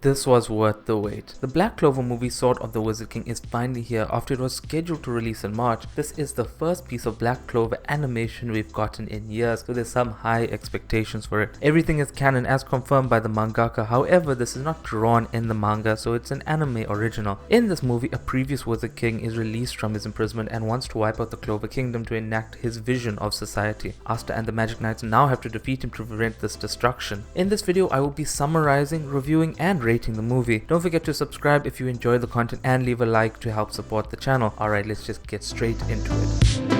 This was worth the wait. The Black Clover movie Sword of the Wizard King is finally here after it was scheduled to release in March. This is the first piece of Black Clover animation we've gotten in years, so there's some high expectations for it. Everything is canon as confirmed by the mangaka, however this is not drawn in the manga, so it's an anime original. In this movie, a previous Wizard King is released from his imprisonment and wants to wipe out the Clover Kingdom to enact his vision of society. Asta and the Magic Knights now have to defeat him to prevent this destruction. In this video I will be summarizing, reviewing and rating the movie. Don't forget to subscribe if you enjoy the content and leave a like to help support the channel. Alright, let's just get straight into it.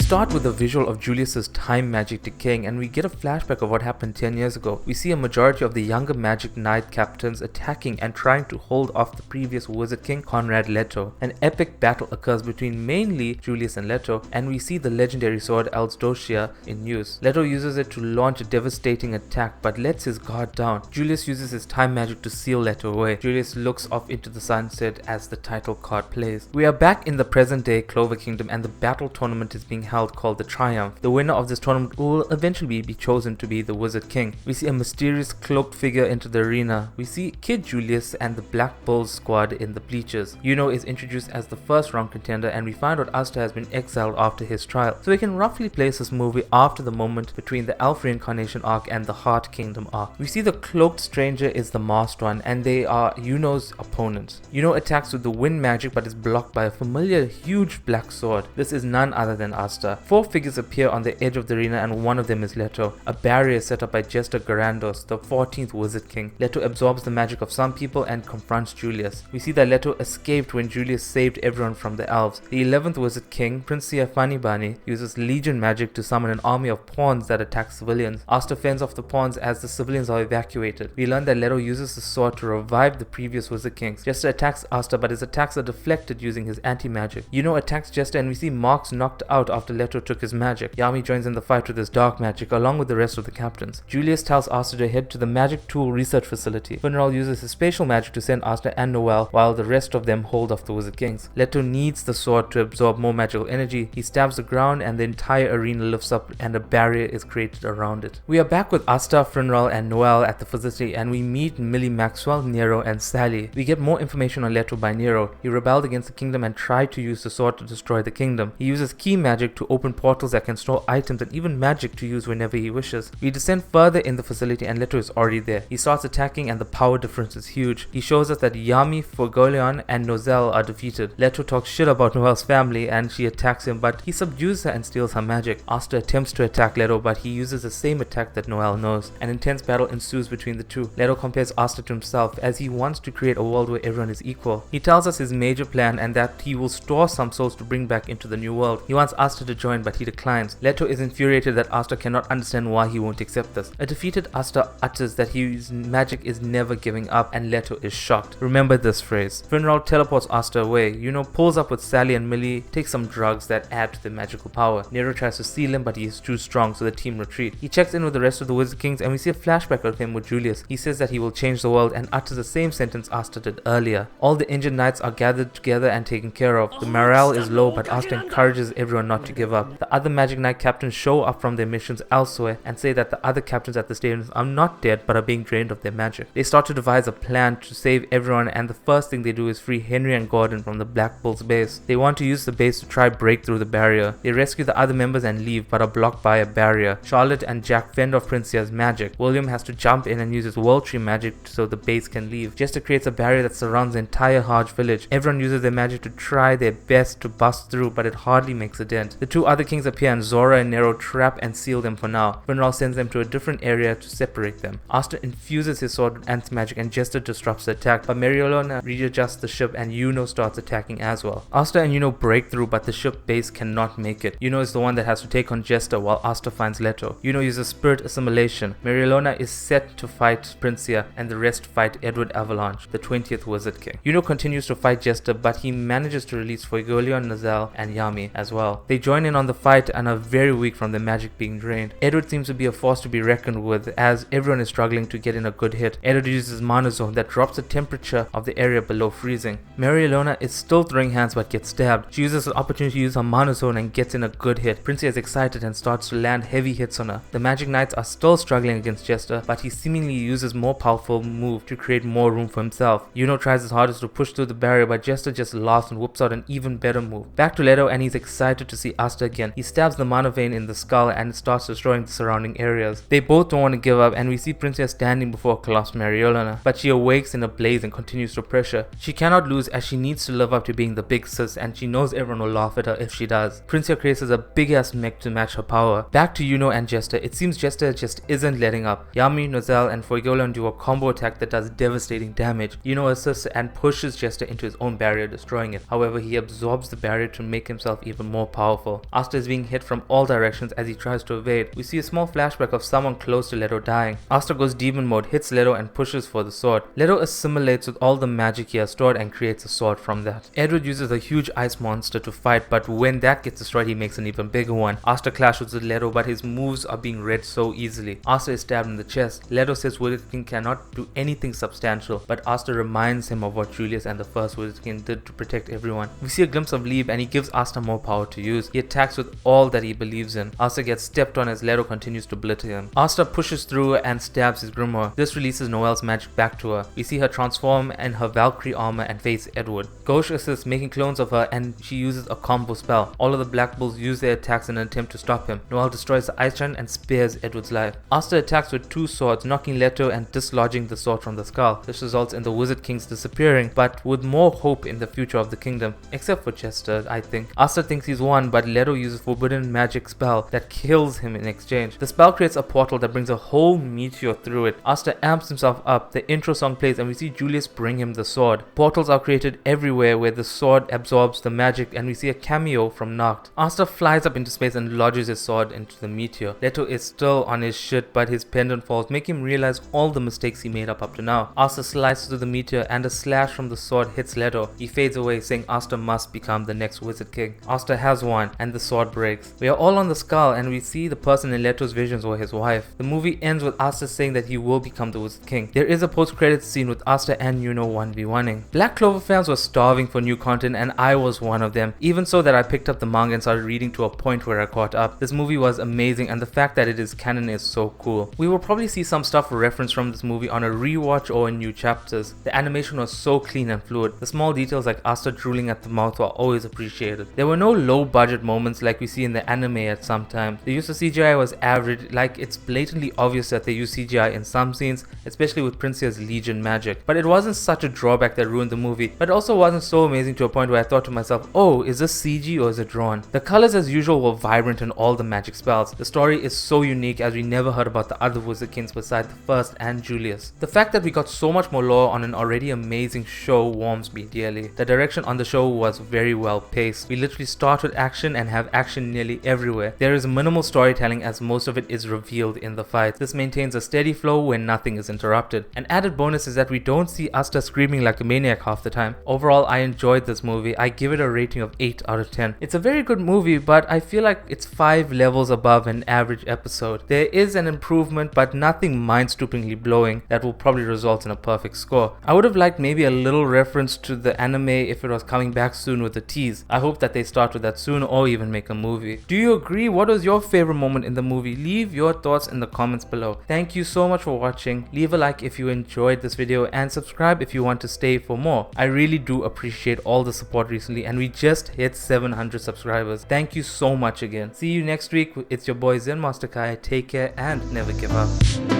Start with a visual of Julius's time magic decaying, and we get a flashback of what happened 10 years ago. We see a majority of the younger Magic Knight captains attacking and trying to hold off the previous Wizard King, Conrad Leto. An epic battle occurs between mainly Julius and Leto, and we see the legendary sword Alsdosia in use. Leto uses it to launch a devastating attack but lets his guard down. Julius uses his time magic to seal Leto away. Julius looks off into the sunset as the title card plays. We are back in the present day Clover Kingdom, and the battle tournament is being held called the Triumph. The winner of this tournament will eventually be chosen to be the Wizard King. We see a mysterious cloaked figure enter the arena. We see Kid Julius and the Black Bulls squad in the bleachers. Yuno is introduced as the first round contender, and we find out Asta has been exiled after his trial. So we can roughly place this movie after the moment between the Elf Reincarnation arc and the Heart Kingdom arc. We see the cloaked stranger is the masked one, and they are Yuno's opponents. Yuno attacks with the wind magic but is blocked by a familiar huge black sword. This is none other than Asta. Four figures appear on the edge of the arena, and one of them is Leto. A barrier is set up by Jester Garandos, the 14th Wizard King. Leto absorbs the magic of some people and confronts Julius. We see that Leto escaped when Julius saved everyone from the elves. The 11th Wizard King, Princia Fanibani, uses legion magic to summon an army of pawns that attack civilians. Asta fends off the pawns as the civilians are evacuated. We learn that Leto uses the sword to revive the previous Wizard Kings. Jester attacks Asta, but his attacks are deflected using his anti-magic. Yuno attacks Jester, and we see Marks knocked out after Leto took his magic. Yami joins in the fight with his dark magic along with the rest of the captains. Julius tells Asta to head to the magic tool research facility. Finral uses his spatial magic to send Asta and Noel, while the rest of them hold off the Wizard Kings. Leto needs the sword to absorb more magical energy. He stabs the ground and the entire arena lifts up and a barrier is created around it. We are back with Asta, Finral and Noel at the facility, and we meet Millie Maxwell, Nero and Sally. We get more information on Leto by Nero. He rebelled against the kingdom and tried to use the sword to destroy the kingdom. He uses key magic to open portals that can store items and even magic to use whenever he wishes. We descend further in the facility and Leto is already there. He starts attacking and the power difference is huge. He shows us that Yami, Forgoleon and Nozel are defeated. Leto talks shit about Noel's family and she attacks him, but he subdues her and steals her magic. Asta attempts to attack Leto, but he uses the same attack that Noel knows. An intense battle ensues between the two. Leto compares Asta to himself as he wants to create a world where everyone is equal. He tells us his major plan and that he will store some souls to bring back into the new world. He wants Asta to join, but he declines. Leto is infuriated that Asta cannot understand why he won't accept this. A defeated Asta utters that his magic is never giving up, and Leto is shocked. Remember this phrase. Finral teleports Asta away. Yuno pulls up with Sally and Millie, takes some drugs that add to their magical power. Nero tries to steal him, but he is too strong, so the team retreat. He checks in with the rest of the Wizard Kings, and we see a flashback of him with Julius. He says that he will change the world and utters the same sentence Asta did earlier. All the injured knights are gathered together and taken care of. The morale is low, but Asta encourages everyone not to give up. The other Magic Knight captains show up from their missions elsewhere and say that the other captains at the stadiums are not dead but are being drained of their magic. They start to devise a plan to save everyone, and the first thing they do is free Henry and Gordon from the Black Bulls base. They want to use the base to try break through the barrier. They rescue the other members and leave but are blocked by a barrier. Charlotte and Jack fend off Princia's magic. William has to jump in and use his World Tree magic so the base can leave. Jester creates a barrier that surrounds the entire Harge village. Everyone uses their magic to try their best to bust through, but it hardly makes a dent. The two other kings appear and Zora and Nero trap and seal them for now. Finral sends them to a different area to separate them. Asta infuses his sword with anti-magic and Jester disrupts the attack, but Mariolona readjusts the ship and Yuno starts attacking as well. Asta and Yuno break through, but the ship base cannot make it. Yuno is the one that has to take on Jester while Asta finds Leto. Yuno uses spirit assimilation. Mariolona is set to fight Princia and the rest fight Edward Avalanche, the 20th Wizard King. Yuno continues to fight Jester, but he manages to release Forgoleon, Nozel and Yami as well. They join in on the fight and are very weak from their magic being drained. Edward seems to be a force to be reckoned with as everyone is struggling to get in a good hit. Edward uses Mana Zone that drops the temperature of the area below freezing. Marielona is still throwing hands but gets stabbed. She uses an opportunity to use her Mana Zone and gets in a good hit. Princia is excited and starts to land heavy hits on her. The Magic Knights are still struggling against Jester, but he seemingly uses more powerful move to create more room for himself. Yuno tries his hardest to push through the barrier, but Jester just laughs and whoops out an even better move. Back to Leto, and he's excited to see Asta again. He stabs the mana vein in the skull and starts destroying the surrounding areas. They both don't want to give up, and we see Princia standing before a collapsed Marielona, but she awakes in a blaze and continues to pressure. She cannot lose as she needs to live up to being the big sis, and she knows everyone will laugh at her if she does. Princia creates a big ass mech to match her power. Back to Yuno and Jester. It seems Jester just isn't letting up. Yami, Nozel, and Fuegoleon do a combo attack that does devastating damage. Yuno assists and pushes Jester into his own barrier, destroying it. However, he absorbs the barrier to make himself even more powerful. Asta is being hit from all directions as he tries to evade. We see a small flashback of someone close to Leto dying. Asta goes demon mode, hits Leto and pushes for the sword. Leto assimilates with all the magic he has stored and creates a sword from that. Edward uses a huge ice monster to fight, but when that gets destroyed, he makes an even bigger one. Asta clashes with Leto, but his moves are being read so easily. Asta is stabbed in the chest. Leto says Wizard King cannot do anything substantial, but Asta reminds him of what Julius and the first Wizard King did to protect everyone. We see a glimpse of Leave, and he gives Asta more power to use. He attacks with all that he believes in. Asta gets stepped on as Leto continues to belittle him. Asta pushes through and stabs his grimoire. This releases Noelle's magic back to her. We see her transform in her Valkyrie armor and face Edward. Gauche assists, making clones of her, and she uses a combo spell. All of the Black Bulls use their attacks in an attempt to stop him. Noelle destroys the ice giant and spares Edward's life. Asta attacks with two swords, knocking Leto and dislodging the sword from the skull. This results in the Wizard Kings disappearing, but with more hope in the future of the kingdom, except for Chester, I think. Asta thinks he's won, but Leto uses forbidden magic spell that kills him in exchange. The spell creates a portal that brings a whole meteor through it. Asta amps himself up, the intro song plays, and we see Julius bring him the sword. Portals are created everywhere where the sword absorbs the magic, and we see a cameo from Noct. Asta flies up into space and lodges his sword into the meteor. Leto is still on his shit, but his pendant falls, making him realize all the mistakes he made up to now. Asta slices through the meteor, and a slash from the sword hits Leto. He fades away, saying Asta must become the next Wizard King. Asta has won, and the sword breaks. We are all on the skull, and we see the person in Leto's visions or his wife. The movie ends with Asta saying that he will become the Wizard King. There is a post-credits scene with Asta and Yuno 1v1ing. Black Clover fans were starving for new content, and I was one of them. Even so that I picked up the manga and started reading to a point where I caught up. This movie was amazing, and the fact that it is canon is so cool. We will probably see some stuff referenced from this movie on a rewatch or in new chapters. The animation was so clean and fluid. The small details like Asta drooling at the mouth were always appreciated. There were no low budget moments like we see in the anime at some time. The use of CGI was average, like it's blatantly obvious that they use CGI in some scenes, especially with Princia's Legion magic. But it wasn't such a drawback that ruined the movie, but it also wasn't so amazing to a point where I thought to myself, oh, is this CG or is it drawn? The colors as usual were vibrant in all the magic spells. The story is so unique as we never heard about the other Wizard Kings besides the first and Julius. The fact that we got so much more lore on an already amazing show warms me dearly. The direction on the show was very well paced. We literally start with action and have action nearly everywhere. There is minimal storytelling as most of it is revealed in the fight. This maintains a steady flow when nothing is interrupted. An added bonus is that we don't see Asta screaming like a maniac half the time. Overall, I enjoyed this movie. I give it a rating of 8 out of 10. It's a very good movie, but I feel like it's 5 levels above an average episode. There is an improvement, but nothing mind-stoopingly blowing that will probably result in a perfect score. I would have liked maybe a little reference to the anime if it was coming back soon with a tease. I hope that they start with that soon or even make a movie. Do you agree? What was your favorite moment in the movie? Leave your thoughts in the comments below. Thank you so much for watching. Leave a like if you enjoyed this video and subscribe if you want to stay for more. I really do appreciate all the support recently, and we just hit 700 subscribers. Thank you so much again. See you next week. It's your boy ZenMasterKai. Take care and never give up.